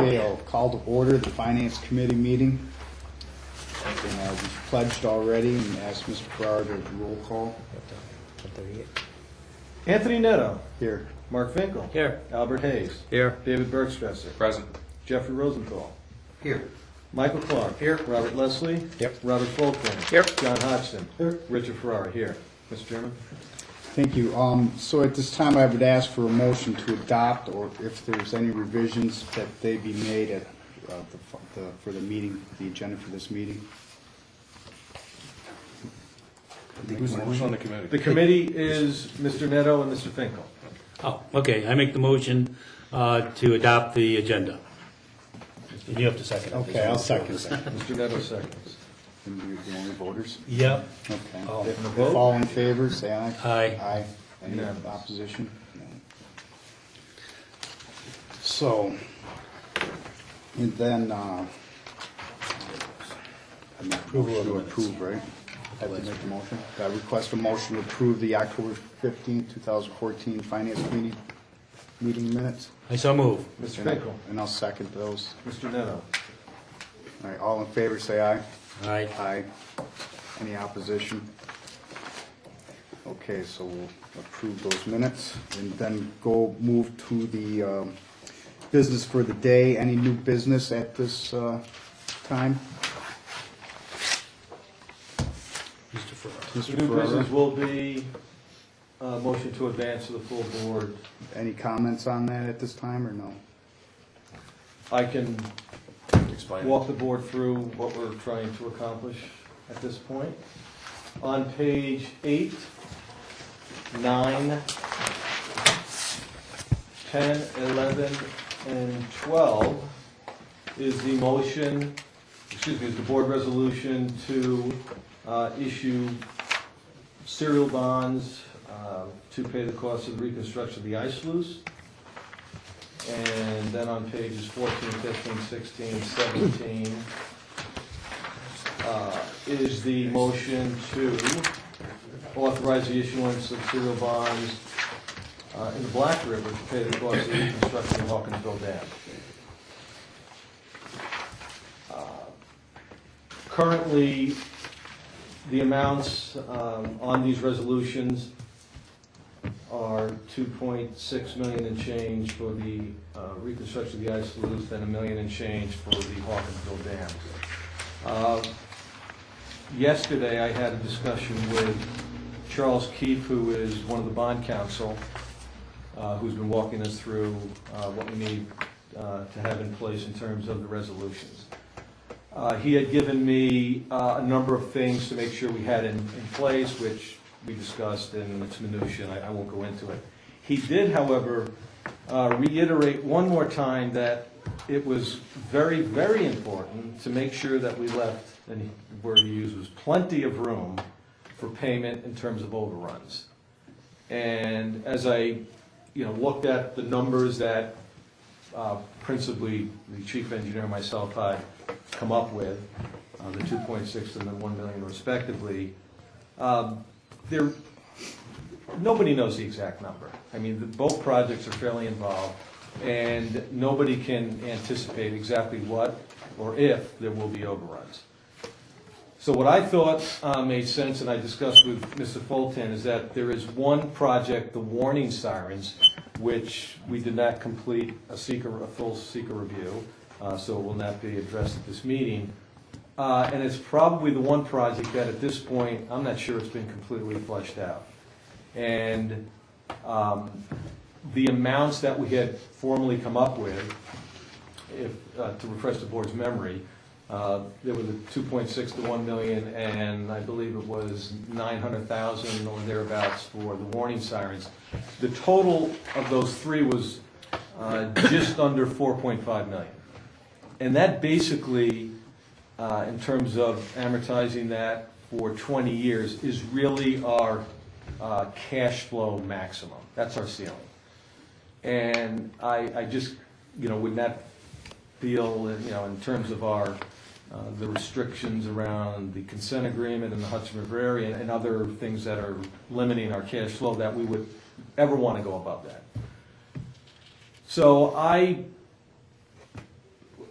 Okay, I'll call to order the Finance Committee meeting. And we've pledged already and asked Mr. Farrar to roll call. Anthony Netto. Here. Mark Finkel. Here. Albert Hayes. Here. David Bergstresser. Present. Jeffrey Rosenthal. Here. Michael Clark. Here. Robert Leslie. Yep. Robert Fulton. Here. John Hodgson. Here. Richard Ferrara. Here. Mr. Chairman. Thank you. So at this time, I would ask for a motion to adopt, or if there's any revisions, that they be made at for the meeting, the agenda for this meeting. Who's on the committee? The committee is Mr. Netto and Mr. Finkel. Oh, okay. I make the motion to adopt the agenda. And you have to second it. Okay, I'll second that. Mr. Netto seconds. And you're the only voters? Yep. Okay. Oh. If the If vote, all in favor, say aye. Aye. Aye. Any Unanimous. opposition? No. So, and then, Approval of the minutes. approve, right? I have to make a motion. I request a motion to approve the October 15th, 2014 Finance Committee meeting minutes. I so move. Mr. Finkel. And I'll second those. Mr. Netto. All right, all in favor, say aye. Aye. Aye. Any opposition? Okay, so we'll approve those minutes and then move to the business for the day. Any new business at this time? Mr. Ferrara. Mr. New Ferrara? business will be a motion to advance to the full board. Any comments on that at this time or no? I can Explain. walk the board through what we're trying to accomplish at this point. On page 8, 9, 10, 11, and 12 is the motion, is the board resolution to issue serial bonds to pay the cost of the reconstruction of the ice sluice. And then on pages 14, 15, 16, 17 is the motion to authorize the issuance of serial bonds in the Black River to pay the cost of the reconstruction of Hawkinsville Dam. Currently, the amounts on these resolutions are $2.6 million and change for the reconstruction of the ice sluice, and $1 million and change for the Hawkinsville Dam. Yesterday, I had a discussion with Charles Keefe, who is one of the bond counsel, who's been walking us through what we need to have in place in terms of the resolutions. He had given me a number of things to make sure we had in place, which we discussed in its minutiae, and I won't go into it. He did, however, reiterate one more time that it was very, very important to make sure that we left, and the word he used was plenty of room for payment in terms of overruns. And as I looked at the numbers that principally the chief engineer and myself had come up with, the 2.6 and the 1 million respectively, nobody knows the exact number. I mean, both projects are fairly involved, and nobody can anticipate exactly what or if there will be overruns. So what I thought made sense, and I discussed with Mr. Fulton, is that there is one project, the warning sirens, which we did not complete a full seeker review, so it will not be addressed at this meeting. And it's probably the one project that at this point, I'm not sure it's been completely fleshed out. And the amounts that we had formally come up with, to refresh the board's memory, there were the 2.6 to 1 million, and I believe it was 900,000 or thereabouts for the warning sirens. The total of those three was just under 4.5 million. And that basically, in terms of amortizing that for 20 years, is really our cash flow maximum. That's our ceiling. And I just, would not feel, in terms of our the restrictions around the consent agreement in the Hudson River area and other things that are limiting our cash flow, that we would ever want to go above that. So I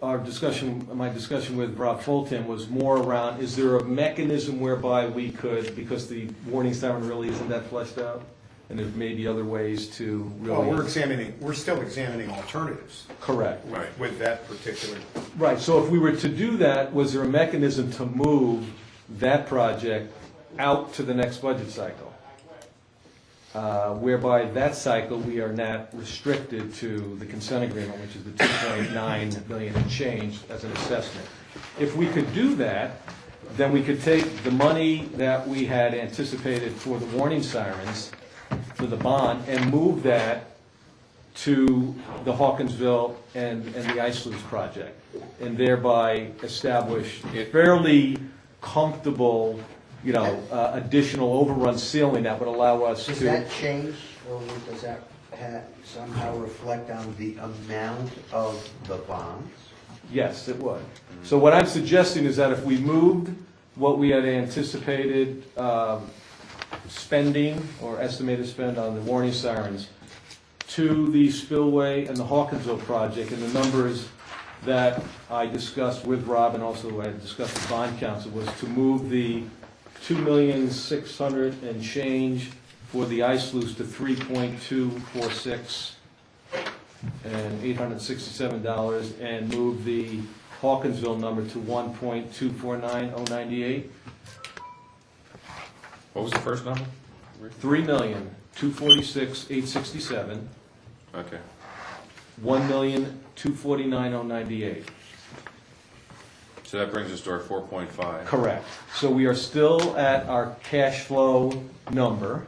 my discussion with Rob Fulton was more around, is there a mechanism whereby we could, because the warning siren really isn't that fleshed out, and there may be other ways to Well, really. we're still examining alternatives. Correct. Right. With that particular. Right, so if we were to do that, was there a mechanism to move that project out to the next budget cycle? Whereby that cycle, we are not restricted to the consent agreement, which is the 2.9 million and change as an assessment. If we could do that, then we could take the money that we had anticipated for the warning sirens, for the bond, and move that to the Hawkinsville and the ice sluice project, and thereby establish a fairly comfortable, additional overrun ceiling that would allow us Does to. that change, or does that somehow reflect on the amount of the bonds? Yes, it would. So what I'm suggesting is that if we moved what we had anticipated spending or estimated spend on the warning sirens to the spillway and the Hawkinsville project, and the numbers that I discussed with Rob and also I discussed with bond counsel, was to move the 2,600,000 and change for the ice sluice to 3.246 and $867, and move the Hawkinsville number to 1.249098. What was the first number? 3,246,867. Okay. 1,249,098. So that brings us to our 4.5. Correct. So we are still at our cash flow number.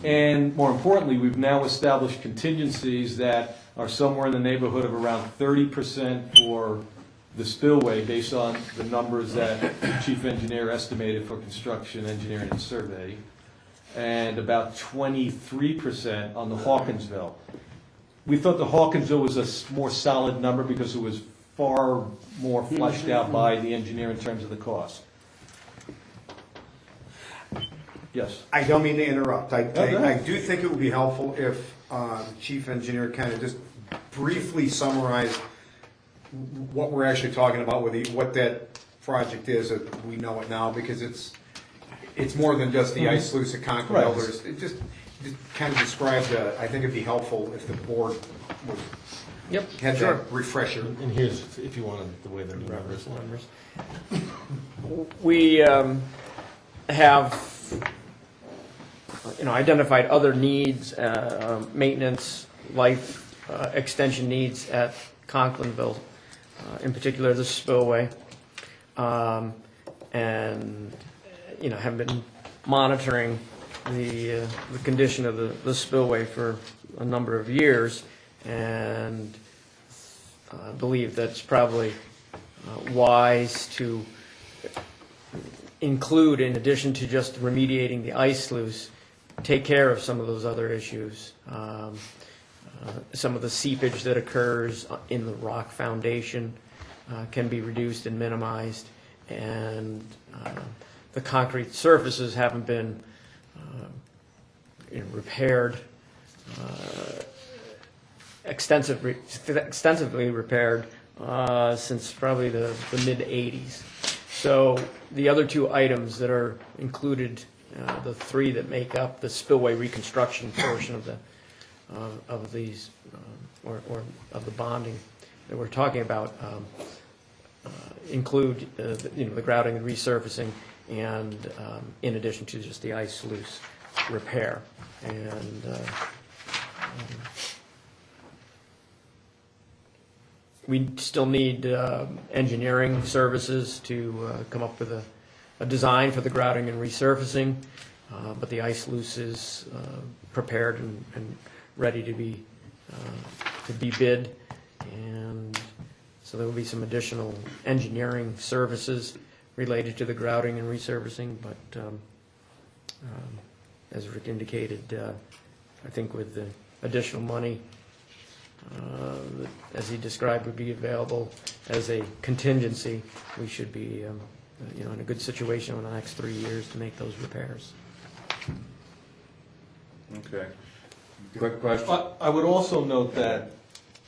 And more importantly, we've now established contingencies that are somewhere in the neighborhood of around 30% for the spillway, based on the numbers that the chief engineer estimated for construction, engineering, and survey, and about 23% on the Hawkinsville. We thought the Hawkinsville was a more solid number because it was far more fleshed out by the engineer in terms of the cost. Yes? I don't mean to interrupt. go I ahead. do think it would be helpful if the chief engineer kind of just briefly summarized what we're actually talking about with what that project is, that we know it now, because it's more than just the ice sluice at Concord Right. Elders. It just kind of described, I think it'd be helpful if the board was, had that refresher. And here's, if you wanted the way they're numbers. We have, identified other needs, maintenance, life extension needs at Conklinville, in particular the spillway, and have been monitoring the condition of the spillway for a number of years, and believe that's probably wise to include, in addition to just remediating the ice sluice, take care of some of those other issues. Some of the seepage that occurs in the rock foundation can be reduced and minimized, and the concrete surfaces haven't been repaired, extensively repaired since probably the mid-'80s. So the other two items that are included, the three that make up the spillway reconstruction portion of these or of the bonding that we're talking about, include the grouting and resurfacing, and in addition to just the ice sluice repair. And we still need engineering services to come up with a design for the grouting and resurfacing, but the ice sluice is prepared and ready to be bid, and so there will be some additional engineering services related to the grouting and resurfacing, but as Rick indicated, I think with the additional money, as he described, would be available as a contingency, we should be in a good situation over the next 3 years to make those repairs. Okay. Quick question. I would also note that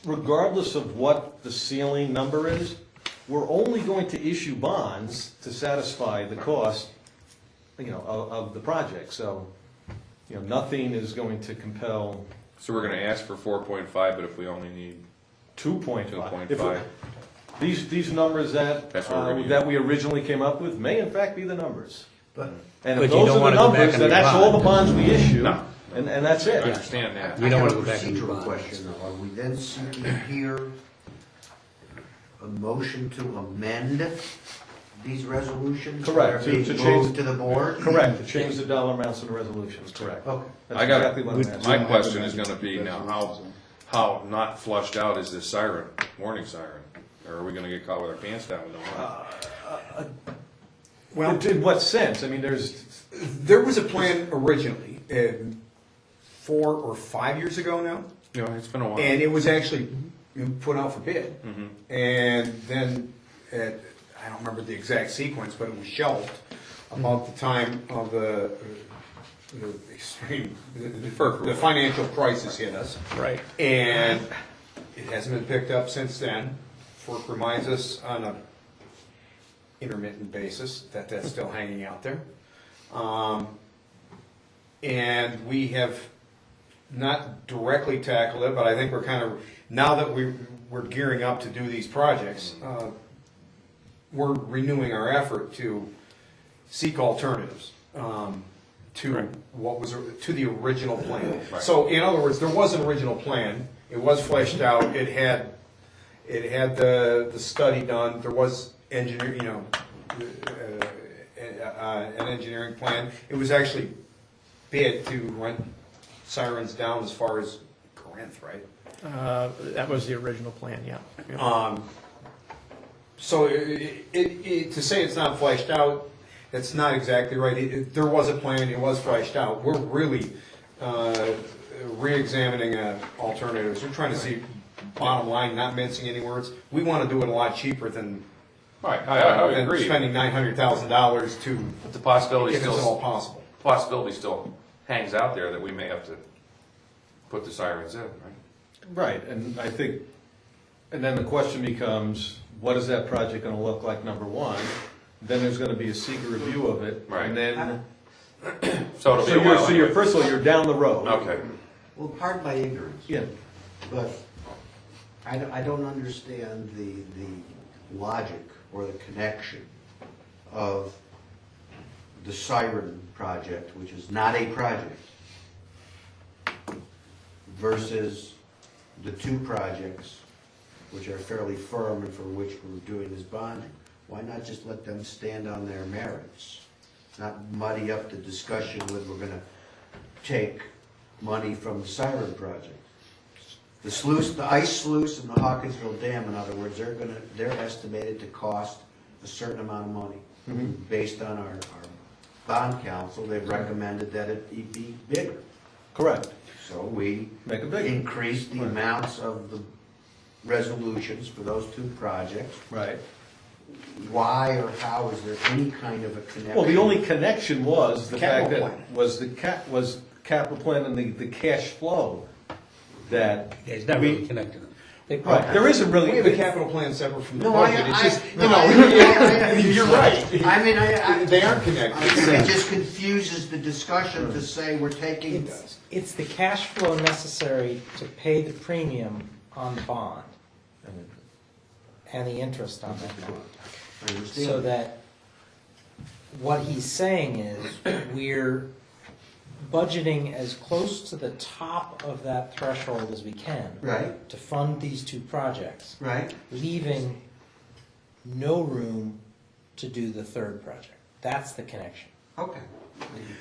regardless of what the ceiling number is, we're only going to issue bonds to satisfy the cost, of the project. So, nothing is going to compel So we're gonna ask for 4.5, but if we only need 2.5. 2.5, These numbers that, That's what we're gonna that we originally came up with may in fact be the numbers. But And But if you those don't are the wanna go back numbers, on then your that's all the bond. bonds we issue, No. and that's I it. understand that. You don't I wanna have go a back on your procedural bond. question, though. Are we then seeking here a motion to amend these resolutions? Correct, That are to being change- moved to the board? Correct, to change the dollar amounts in the resolutions, correct. Okay. That's I got exactly what I'm asking. my question is gonna be now, how not flushed out is this siren, warning siren? Or are we gonna get caught with our pants down with no money? Well, In what sense? I mean, there was a plan originally, 4 or 5 years ago now, You know, it's been a while. and it was actually put out for bid. And then, I don't remember the exact sequence, but it was shelved about the time of the extreme, the financial crisis hit us. Right. And it hasn't been picked up since then. FERC reminds us on a intermittent basis that that's still hanging out there. And we have not directly tackled it, but I think we're kind of, now that we're gearing up to do these projects, we're renewing our effort to seek alternatives to what was, to the original plan. Right. So in other words, there was an original plan, it was fleshed out, it had the study done, there was engineer, an engineering plan. It was actually bid to run sirens down as far as Corinth, right? That was the original plan, yeah. So to say it's not fleshed out, that's not exactly right. There was a plan, it was fleshed out. We're really re-examining alternatives. We're trying to see, bottom line, not mincing any words. We want to do it a lot cheaper than Right, I than agree. spending $900,000 to, But the possibility if it's all still, possible. still hangs out there that we may have to put the sirens in, right? right, and I think, and then the question becomes, what is that project gonna look like, number one? Then there's gonna be a secret review of it, Right. and then, So it'll be a while anyway. first of all, you're down the road. Okay. Well, pardon my ignorance, Yeah, but I don't understand the logic or the connection of the siren project, which is not a project, versus the two projects, which are fairly firm and for which we're doing this bonding. Why not just let them stand on their merits? Not muddy up the discussion with we're gonna take money from the siren project. The sluice, the ice sluice and the Hawkinsville Dam, in other words, they're estimated to cost a certain amount of money. Based on our bond council, they've recommended that it be bigger. correct. So we Make it bigger. increased the amounts of the resolutions for those two projects. Right. Why or how is there any kind of a connection? Well, the only connection was the fact Capital that, plan. was capital plan and the cash flow that. Yeah, it's not really connected. Right, there isn't really. We have a capital plan separate from the No, budget. It's just, you're right. I mean, They aren't connected. it just confuses the discussion to say we're taking. It's the cash flow necessary to pay the premium on the bond and the interest on that bond. I understand. So that what he's saying is we're budgeting as close to the top of that threshold as we can. Right. To fund these two projects, Right? leaving no room to do the third project. That's the connection. Okay.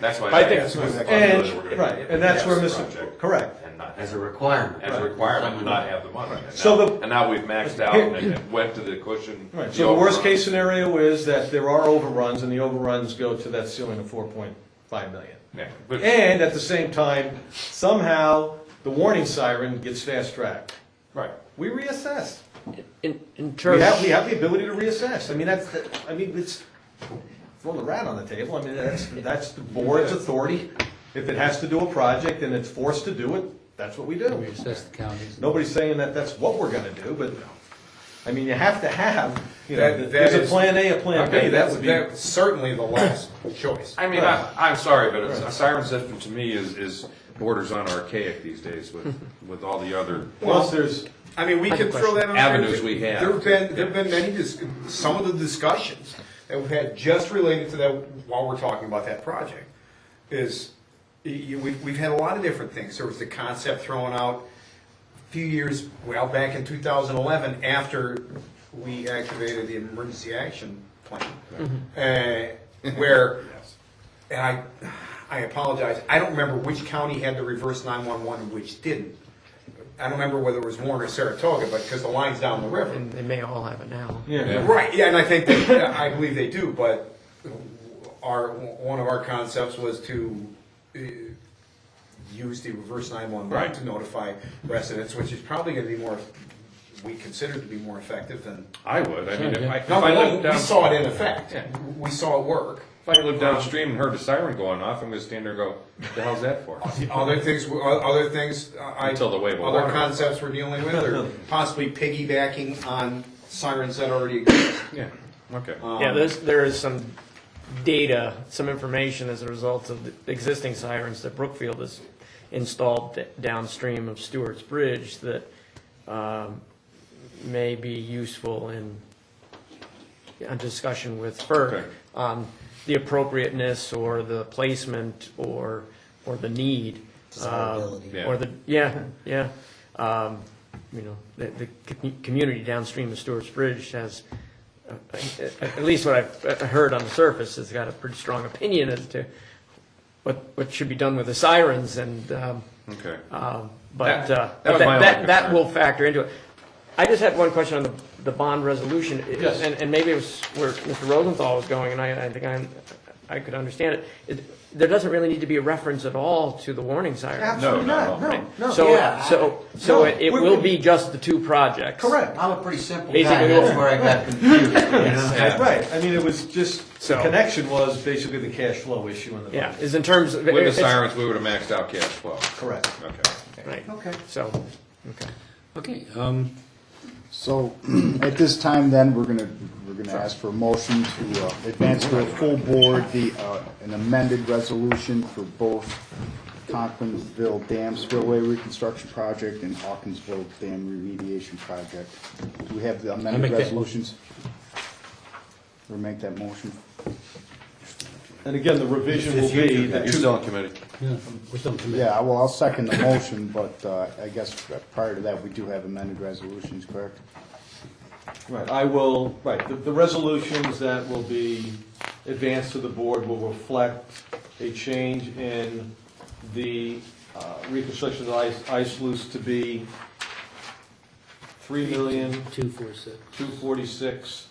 That's why I I think, asked. and, right, and that's where Mr. Correct. And not, As a requirement. as a requirement, to not have the money. And So now- the- And now we've maxed out and went to the cushion. Right, so the worst case scenario is that there are overruns, and the overruns go to that ceiling of 4.5 million. Yeah, but And at the same time, somehow, the warning siren gets fast-tracked. right. We reassess. In We terms. have the ability to reassess. I mean, it's throw the rat on the table. I mean, that's the board's authority. If it has to do a project and it's forced to do it, that's what we do. We assess the counties. Nobody's saying that that's what we're gonna do, but, I mean, you have to have, you know, That there's a is- plan A, a plan B, that would be. That's certainly the last choice. I mean, I'm sorry, but a siren system to me is borders on archaic these days with all the other. Plus, there's, I mean, we could throw that on there. Avenues we have. There've been many, some of the discussions that we've had just related to that while we're talking about that project is, we've had a lot of different things. There was the concept thrown out a few years, well, back in 2011, after we activated the emergency action plan, where, and I apologize, I don't remember which county had the reverse 911 and which didn't. I don't remember whether it was Warren or Saratoga, but because the line's down the river. And they may all have it now. yeah. Right, yeah, and I think that, I believe they do, but one of our concepts was to use the reverse 911 Right. to notify residents, which is probably gonna be more, we consider to be more effective than. I would, I mean, if I No, lived we down, saw it in effect. Yeah. We saw it work. if I lived downstream and heard a siren going off, I'm gonna stand there and go, what the hell's that for? Other things, Until the wave of other water. concepts we're dealing with, or possibly piggybacking on sirens that already exist. Yeah, okay. Yeah, there is some data, some information as a result of the existing sirens that Brookfield has installed downstream of Stewart's Bridge that may be useful in a discussion with FERC Okay. on the appropriateness or the placement or the need. Desirability. Yeah. Or the, you know, the community downstream of Stewart's Bridge has, at least what I've heard on the surface, has got a pretty strong opinion as to what should be done with the sirens, and Okay. but That was my only that concern. will factor into it. I just had one question on the bond resolution, Yes. and maybe it was where Mr. Rosenthal was going, and I think I could understand it. There doesn't really need to be a reference at all to the warning siren. No, no, no. No. So, Yeah, so no, it will be just the two projects. Correct. I'm a pretty simple Basically, guy, that's where I got confused, you know? Right, I mean, it was just, the So- connection was basically the cash flow issue in the Yeah, budget. is in terms of. With the it's- sirens, we would have maxed out cash flow. Correct. Okay. Right, Okay. so, okay. Okay, So at this time then, we're gonna ask for a motion to advance to a full board an amended resolution for both Conklinsville Dam Spillway Reconstruction Project and Hawkinsville Dam Remediation Project. Do we have the amended make that resolutions? Or make that motion? And again, the revision will It's you be two the guys. You're two, still in committee. yeah, we're still committed. Yeah, well, I'll second the motion, but I guess prior to that, we do have amended resolutions, correct? right, I will, right, the resolutions that will be advanced to the board will reflect a change in the reconstruction of the ice sluice to be 246.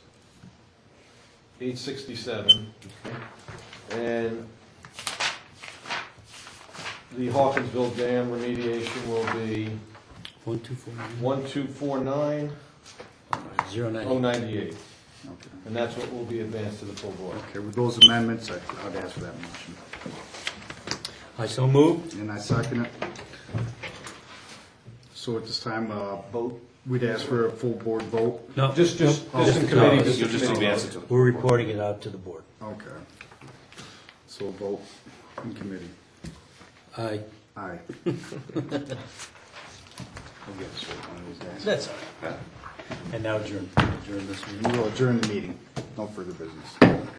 3,246,867. And the Hawkinsville Dam remediation will be 1249. 1,249,098. 098. Okay. And that's what will be advanced to the full board. Okay, with those amendments, I'd ask for that motion. I so moved. And I second it. So at this time, vote, we'd ask for a full board vote. No, Just in just committee. no, just You'll just committee advance vote. it to the. we're reporting it out to the board. Okay. So a vote in committee. Aye. Aye. We'll get this right one of these days. That's all right. And now adjourn this meeting. We will adjourn the meeting. No further business.